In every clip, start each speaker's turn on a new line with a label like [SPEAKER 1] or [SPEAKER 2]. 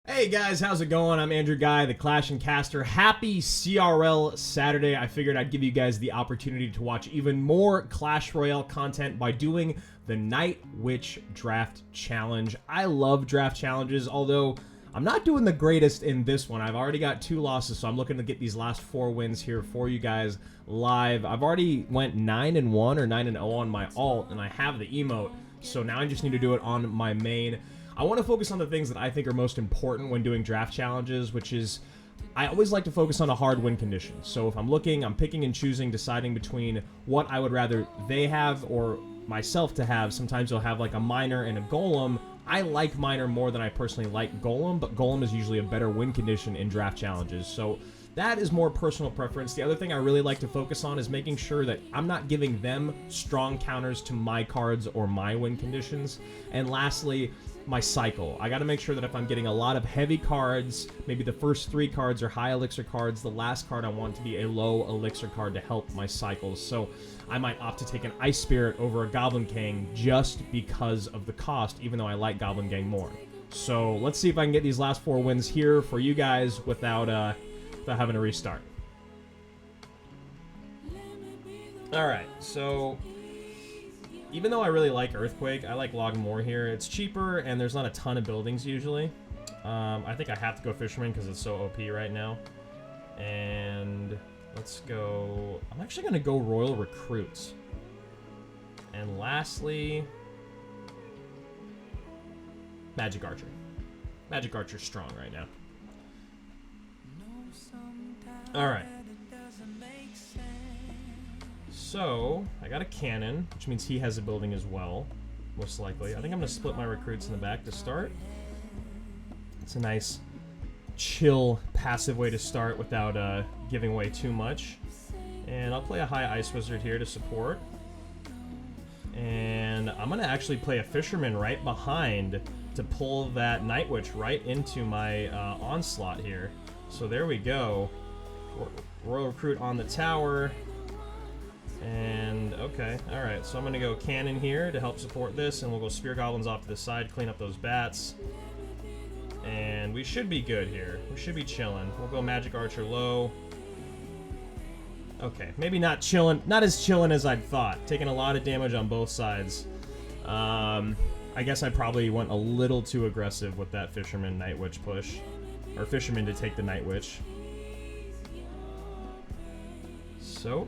[SPEAKER 1] Hey guys, how's it going? I'm Andrew Ghai, the Clash and Caster. Happy CRL Saturday. I figured I'd give you guys the opportunity to watch even more Clash Royale content by doing the Night Witch Draft Challenge. I love draft challenges, although I'm not doing the greatest in this one. I've already got 2 losses, so I'm looking to get these last 4 wins here for you guys live. I've already went 9-1 or 9-0 on my alt, and I have the emote, so now I just need to do it on my main. I want to focus on the things that I think are most important when doing draft challenges, which is I always like to focus on a hard win condition. So if I'm looking, I'm picking and choosing, deciding between what I would rather they have or myself to have. Sometimes they'll have like a miner and a golem. I like miner more than I personally like golem, but golem is usually a better win condition in draft challenges. So that is more personal preference. The other thing I really like to focus on is making sure that I'm not giving them strong counters to my cards or my win conditions. And lastly, my cycle. I got to make sure that if I'm getting a lot of heavy cards, maybe the first 3 cards are high elixir cards, the last card I want to be a low elixir card to help my cycles. So I might opt to take an Ice Spirit over a Goblin King just because of the cost, even though I like Goblin Gang more. So let's see if I can get these last 4 wins here for you guys without having to restart. Alright, so even though I really like Earthquake, I like Log more here. It's cheaper, and there's not a ton of buildings usually. I think I have to go Fisherman because it's so OP right now. And let's go... I'm actually going to go Royal Recruits. And lastly... Magic Archer. Magic Archer's strong right now. Alright. So, I got a cannon, which means he has a building as well, most likely. I think I'm going to split my recruits in the back to start. It's a nice, chill, passive way to start without giving away too much. And I'll play a high Ice Wizard here to support. And I'm going to actually play a Fisherman right behind to pull that Night Witch right into my onslaught here. So there we go. Royal Recruit on the tower. And, okay, alright, so I'm going to go Cannon here to help support this, and we'll go Spear Goblins off to the side, clean up those bats. And we should be good here. We should be chilling. We'll go Magic Archer low. Okay, maybe not chilling, not as chilling as I'd thought. Taking a lot of damage on both sides. I guess I probably went a little too aggressive with that Fisherman Night Witch push. Or Fisherman to take the Night Witch. So...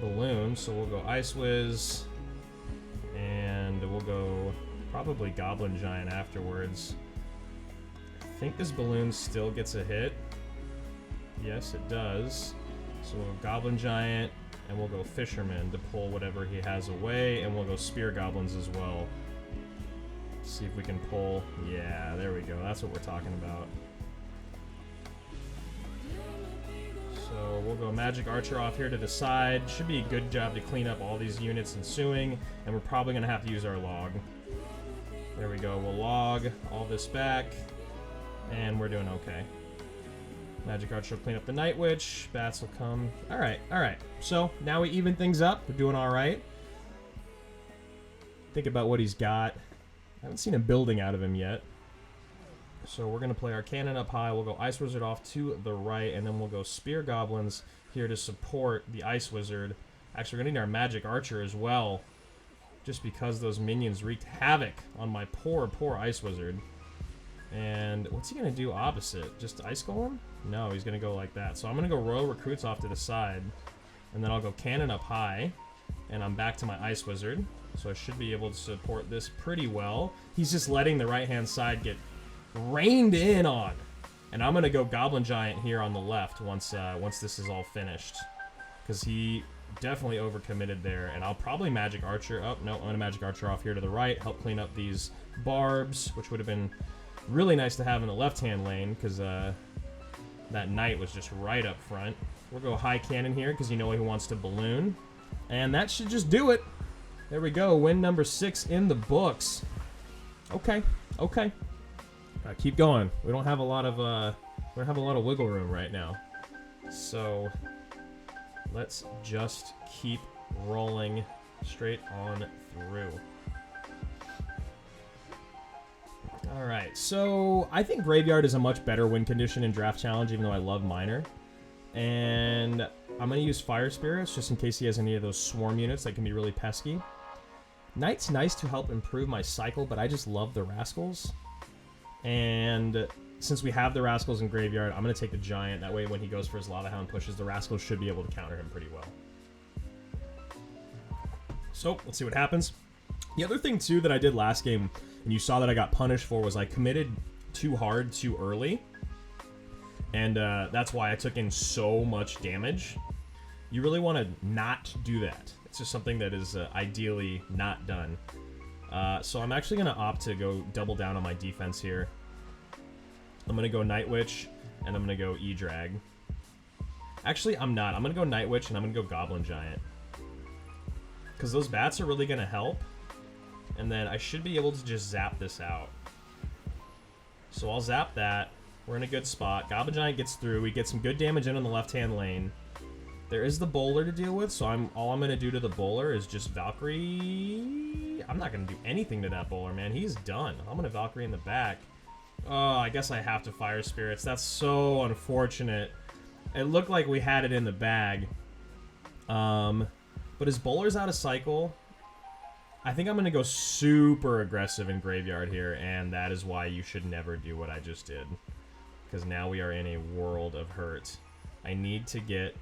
[SPEAKER 1] Balloon, so we'll go Ice Wiz, and we'll go probably Goblin Giant afterwards. I think this balloon still gets a hit. Yes, it does. So we'll go Goblin Giant, and we'll go Fisherman to pull whatever he has away, and we'll go Spear Goblins as well. See if we can pull. Yeah, there we go. That's what we're talking about. So we'll go Magic Archer off here to the side. Should be a good job to clean up all these units ensuing, and we're probably going to have to use our log. There we go. We'll log all this back, and we're doing okay. Magic Archer will clean up the Night Witch. Bats will come. Alright, alright. So now we even things up. We're doing alright. Think about what he's got. I haven't seen a building out of him yet. So we're going to play our cannon up high. We'll go Ice Wizard off to the right, and then we'll go Spear Goblins here to support the Ice Wizard. Actually, we're going to need our Magic Archer as well, just because those minions wreaked havoc on my poor, poor Ice Wizard. And what's he going to do opposite? Just Ice Golem? No, he's going to go like that. So I'm going to go Royal Recruits off to the side, and then I'll go cannon up high, and I'm back to my Ice Wizard. So I should be able to support this pretty well. He's just letting the right-hand side get rained in on, and I'm gonna go Goblin Giant here on the left once this is all finished, because he definitely overcommitted there. And I'll probably Magic Archer up. No, I'm gonna Magic Archer off here to the right, help clean up these barbs, which would have been really nice to have in the left-hand lane, because that Knight was just right up front. We'll go High Cannon here because you know he wants to balloon, and that should just do it. There we go. Win number 6 in the books. Okay, okay. Keep going. We don't have a lot of wiggle room right now, so let's just keep rolling straight on through. All right, so I think Graveyard is a much better win condition in Draft Challenge, even though I love Miner. And I'm going to use Fire Spirits just in case he has any of those swarm units that can be really pesky. Knight's nice to help improve my cycle, but I just love the Rascals. And since we have the Rascals in Graveyard, I'm going to take the Giant. That way when he goes for his Lava Hound pushes, the Rascals should be able to counter him pretty well. So, let's see what happens. The other thing, too, that I did last game, and you saw that I got punished for, was I committed too hard too early. And that's why I took in so much damage. You really want to not do that. It's just something that is ideally not done. So I'm actually going to opt to go double down on my defense here. I'm going to go Night Witch, and I'm going to go E-Drag. Actually, I'm not. I'm going to go Night Witch, and I'm going to go Goblin Giant. Because those bats are really going to help. And then I should be able to just zap this out. So I'll zap that. We're in a good spot. Goblin Giant gets through. We get some good damage in on the left-hand lane. There is the bowler to deal with, so all I'm going to do to the bowler is just Valkyrie. I'm not going to do anything to that bowler, man. He's done. I'm going to Valkyrie in the back. Oh, I guess I have to Fire Spirits. That's so unfortunate. It looked like we had it in the bag. But his bowler's out of cycle. I think I'm going to go super aggressive in Graveyard here, and that is why you should never do what I just did. Because now we are in a world of hurt. I need to get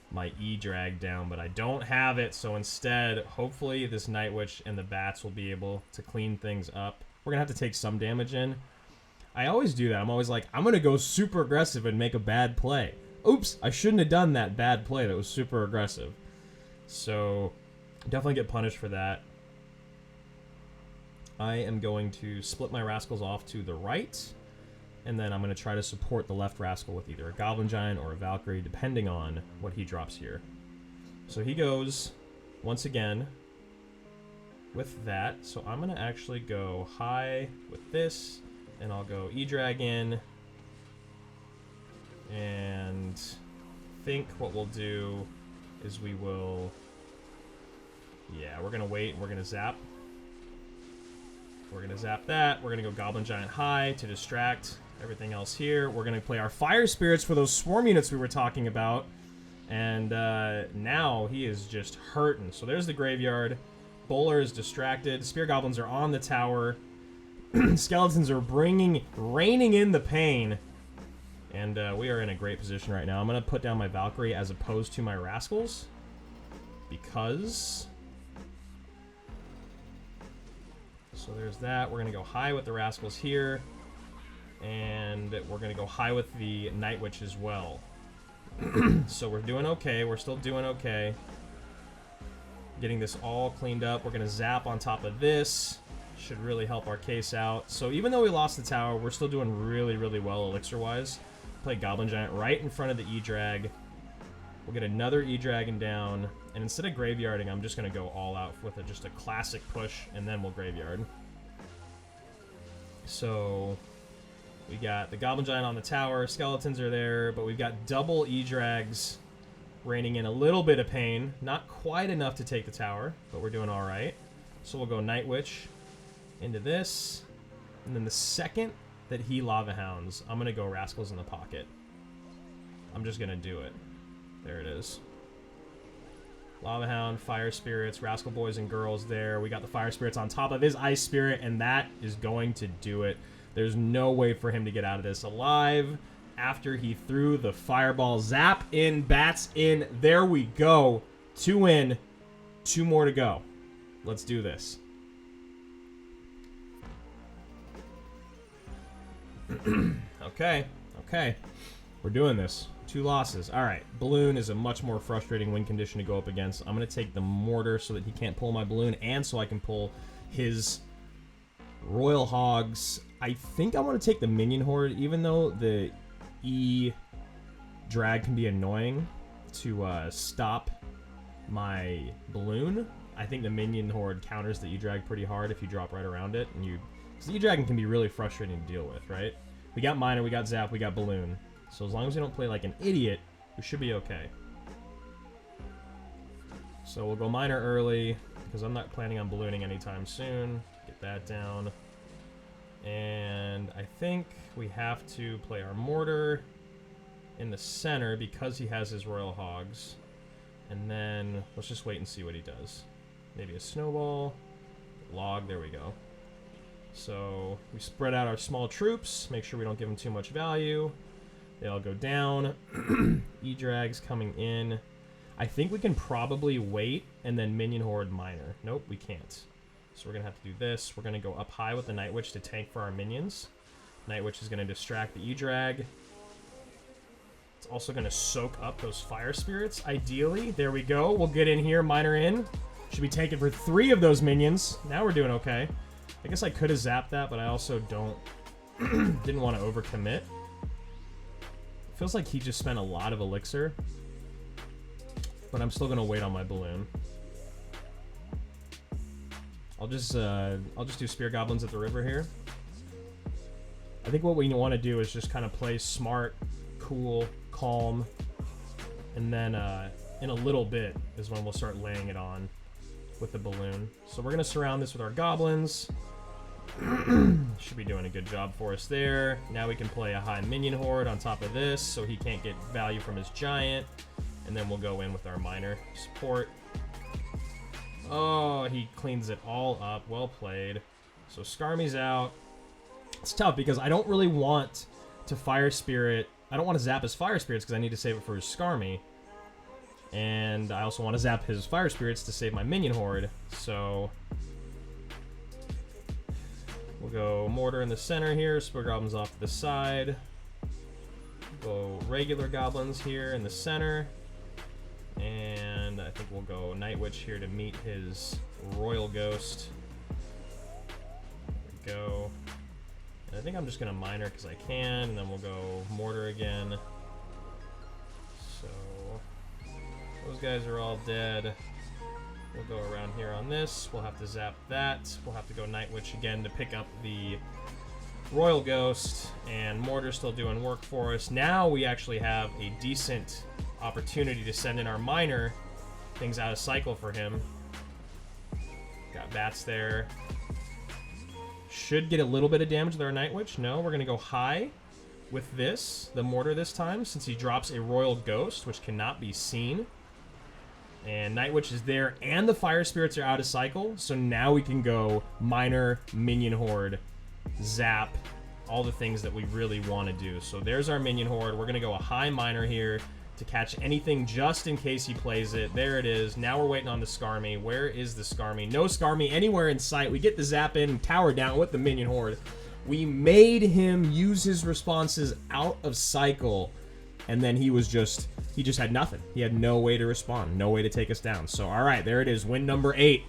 [SPEAKER 1] my E-Drag down, but I don't have it, so instead, hopefully this Night Witch and the bats will be able to clean things up. We're going to have to take some damage in. I always do that. I'm always like, I'm going to go super aggressive and make a bad play. Oops, I shouldn't have done that bad play that was super aggressive. So, definitely get punished for that. I am going to split my Rascals off to the right, and then I'm going to try to support the left Rascal with either a Goblin Giant or a Valkyrie, depending on what he drops here. So he goes, once again, with that. So I'm going to actually go high with this, and I'll go E-Drag in, and think what we'll do is we will... Yeah, we're going to wait, and we're going to zap. We're going to zap that. We're going to go Goblin Giant high to distract everything else here. We're going to play our Fire Spirits for those swarm units we were talking about. And now he is just hurting. So there's the Graveyard. Bowler is distracted. Spear Goblins are on the tower. Skeletons are raining in the pain. And we are in a great position right now. I'm going to put down my Valkyrie as opposed to my Rascals. Because... So there's that. We're going to go high with the Rascals here. And we're going to go high with the Night Witch as well. So we're doing okay. We're still doing okay. Getting this all cleaned up. We're going to zap on top of this. Should really help our case out. So even though we lost the tower, we're still doing really, really well elixir-wise. Play Goblin Giant right in front of the E-Drag. We'll get another E-Dragon down. And instead of graveyarding, I'm just going to go all out with just a classic push, and then we'll graveyard. So we got the Goblin Giant on the tower. Skeletons are there, but we've got double E-Drags raining in a little bit of pain. Not quite enough to take the tower, but we're doing all right. So we'll go Night Witch into this. And then the second that he Lava Hounds, I'm going to go Rascals in the pocket. I'm just going to do it. There it is. Lava Hound, Fire Spirits, Rascal Boys and Girls there. We got the Fire Spirits on top of his Ice Spirit, and that is going to do it. There's no way for him to get out of this alive after he threw the Fireball. Zap in, bats in. There we go. 2 in, 2 more to go. Let's do this. Okay. We're doing this. 2 losses. All right. Balloon is a much more frustrating win condition to go up against. I'm going to take the Mortar so that he can't pull my Balloon and so I can pull his Royal Hogs. I think I want to take the Minion Horde, even though the E-Drag can be annoying to stop my Balloon. I think the Minion Horde counters the E-Drag pretty hard if you drop right around it. And because the E-Dragon can be really frustrating to deal with, right? We got Miner, we got Zap, we got Balloon. So as long as we don't play like an idiot, we should be okay. So we'll go Miner early, because I'm not planning on ballooning anytime soon. Get that down. And I think we have to play our mortar in the center because he has his royal hogs. And then let's just wait and see what he does. Maybe a snowball, log, there we go. So we spread out our small troops, make sure we don't give them too much value. They all go down. E-Drag's coming in. I think we can probably wait and then minion horde miner. Nope, we can't. So we're going to have to do this. We're going to go up high with the Night Witch to tank for our minions. Night Witch is going to distract the E-Drag. It's also going to soak up those fire spirits, ideally. There we go. We'll get in here, miner in. Should be taken for 3 of those minions. Now we're doing okay. I guess I could have zapped that, but I also didn't want to overcommit. Feels like he just spent a lot of elixir. But I'm still going to wait on my balloon. I'll just do spear goblins at the river here. I think what we want to do is just kind of play smart, cool, calm, and then in a little bit is when we'll start laying it on with the balloon. So we're gonna surround this with our goblins. Should be doing a good job for us there. Now we can play a high minion horde on top of this, so he can't get value from his giant, and then we'll go in with our miner support. Oh, he cleans it all up. Well played. So Skarmy's out. It's tough because I don't really want to Fire Spirit. I don't want to zap his Fire Spirits because I need to save it for his Skarmy. And I also want to zap his Fire Spirits to save my Minion Horde. So we'll go Mortar in the center here. Spear Goblins off to the side. Go regular Goblins here in the center. And I think we'll go Night Witch here to meet his Royal Ghost. There we go. And I think I'm just going to Miner because I can, and then we'll go Mortar again. So those guys are all dead. We'll go around here on this. We'll have to zap that. We'll have to go Night Witch again to pick up the Royal Ghost, and Mortar's still doing work for us. Now we actually have a decent opportunity to send in our Miner. Things out of cycle for him. Got bats there. Should get a little bit of damage with our Night Witch. No, we're going to go high with this, the Mortar this time, since he drops a Royal Ghost, which cannot be seen. And Night Witch is there, and the Fire Spirits are out of cycle, so now we can go Miner, Minion Horde, Zap, all the things that we really want to do. So there's our Minion Horde. We're going to go a high Miner here to catch anything just in case he plays it. There it is. Now we're waiting on the Skarmy. Where is the Skarmy? No Skarmy anywhere in sight. We get the Zap in and tower down with the Minion Horde. We made him use his responses out of cycle, and then he just had nothing. He had no way to respond, no way to take us down. So, all right, there it is. Win number 8.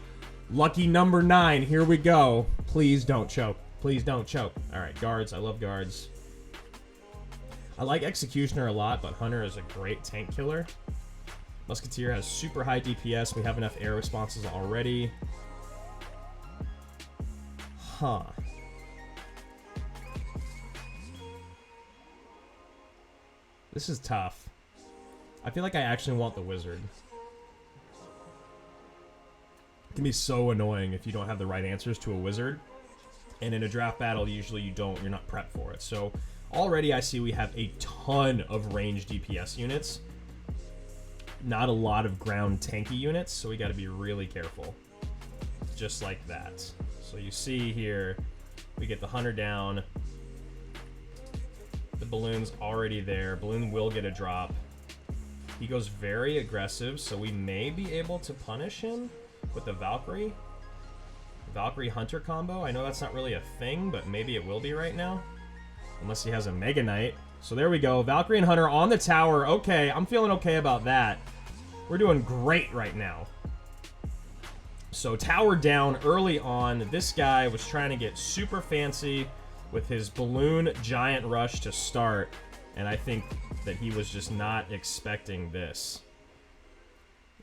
[SPEAKER 1] Lucky number 9. Here we go. Please don't choke. Please don't choke. All right, guards. I love guards. I like Executioner a lot, but Hunter is a great tank killer. Musketeer has super high DPS. We have enough air responses already. Huh. This is tough. I feel like I actually want the Wizard. It can be so annoying if you don't have the right answers to a Wizard. And in a draft battle, usually you're not prepped for it. So already I see we have a ton of range DPS units. Not a lot of ground tanky units, so we got to be really careful. Just like that. So you see here, we get the Hunter down. The Balloon's already there. Balloon will get a drop. He goes very aggressive, so we may be able to punish him with the Valkyrie. Valkyrie Hunter combo. I know that's not really a thing, but maybe it will be right now. Unless he has a Mega Knight. So there we go. Valkyrie and Hunter on the tower. Okay, I'm feeling okay about that. We're doing great right now. So tower down early on. This guy was trying to get super fancy with his Balloon Giant Rush to start. And I think that he was just not expecting this.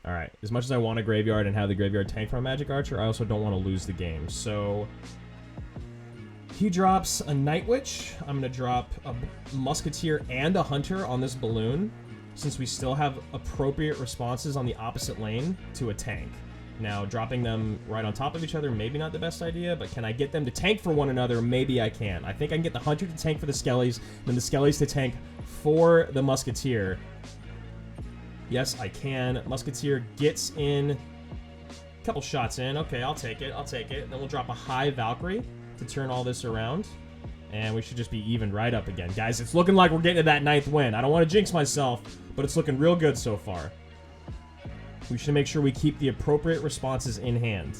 [SPEAKER 1] Alright, as much as I want a Graveyard and have the Graveyard tank from a Magic Archer, I also don't want to lose the game. So he drops a Night Witch. I'm going to drop a Musketeer and a Hunter on this Balloon, since we still have appropriate responses on the opposite lane to a tank. Now, dropping them right on top of each other, maybe not the best idea, but can I get them to tank for one another? Maybe I can. I think I can get the Hunter to tank for the Skellies, then the Skellies to tank for the Musketeer. Yes, I can. Musketeer gets in. A couple shots in. Okay, I'll take it. I'll take it. Then we'll drop a high Valkyrie to turn all this around. And we should just be even right up again. Guys, it's looking like we're getting to that 9th win. I don't want to jinx myself, but it's looking real good so far. We should make sure we keep the appropriate responses in hand.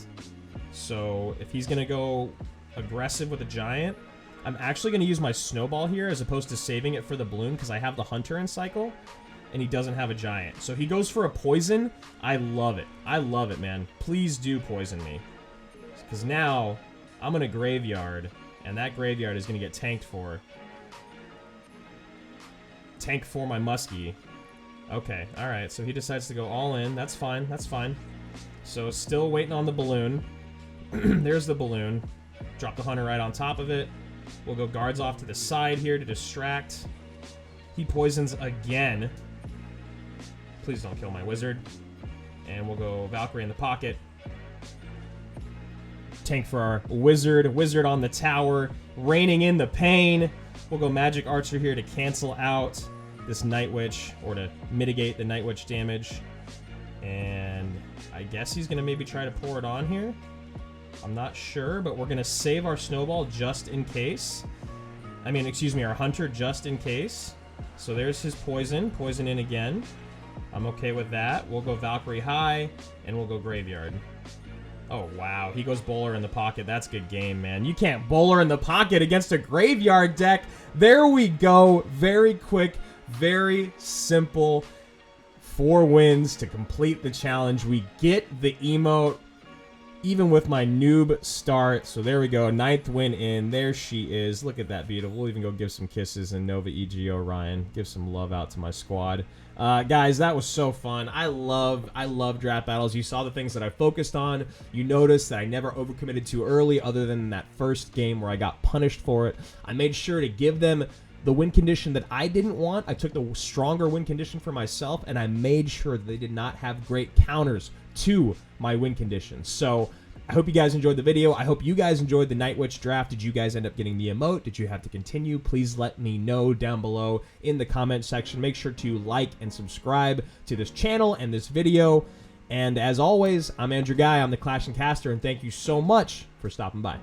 [SPEAKER 1] So if he's going to go aggressive with a giant, I'm actually going to use my snowball here as opposed to saving it for the balloon because I have the hunter in cycle and he doesn't have a giant. So he goes for a poison. I love it. I love it, man. Please do poison me. Because now I'm going to graveyard and that graveyard is going to get tanked for. Tank for my muskie. Okay, alright, so he decides to go all in. That's fine, that's fine. So still waiting on the balloon. There's the balloon. Drop the hunter right on top of it. We'll go guards off to the side here to distract. He poisons again. Please don't kill my wizard. And we'll go Valkyrie in the pocket. Tank for our wizard. Wizard on the tower. Raining in the pain. We'll go Magic Archer here to cancel out this Night Witch, or to mitigate the Night Witch damage. And I guess he's going to maybe try to pour it on here. I'm not sure, but we're going to save our snowball just in case. I mean, excuse me, our hunter just in case. So there's his poison. Poison in again. I'm okay with that. We'll go Valkyrie high, and we'll go graveyard. Oh, wow. He goes bowler in the pocket. That's good game, man. You can't bowler in the pocket against a graveyard deck. There we go. Very quick. Very simple. 4 wins to complete the challenge. We get the emote even with my noob start. So there we go. 9th win in. There she is. Look at that beautiful. We'll even go give some kisses and Nova EGO Ryan. Give some love out to my squad. Guys, that was so fun. I love draft battles. You saw the things that I focused on. You noticed that I never overcommitted too early other than that first game where I got punished for it. I made sure to give them the win condition that I didn't want. I took the stronger win condition for myself, and I made sure that they did not have great counters to my win conditions. So I hope you guys enjoyed the video. I hope you guys enjoyed the Night Witch draft. Did you guys end up getting the emote? Did you have to continue? Please let me know down below in the comment section. Make sure to like and subscribe to this channel and this video. And as always, I'm Andrew Ghai. I'm the Clash and Caster, and thank you so much for stopping by.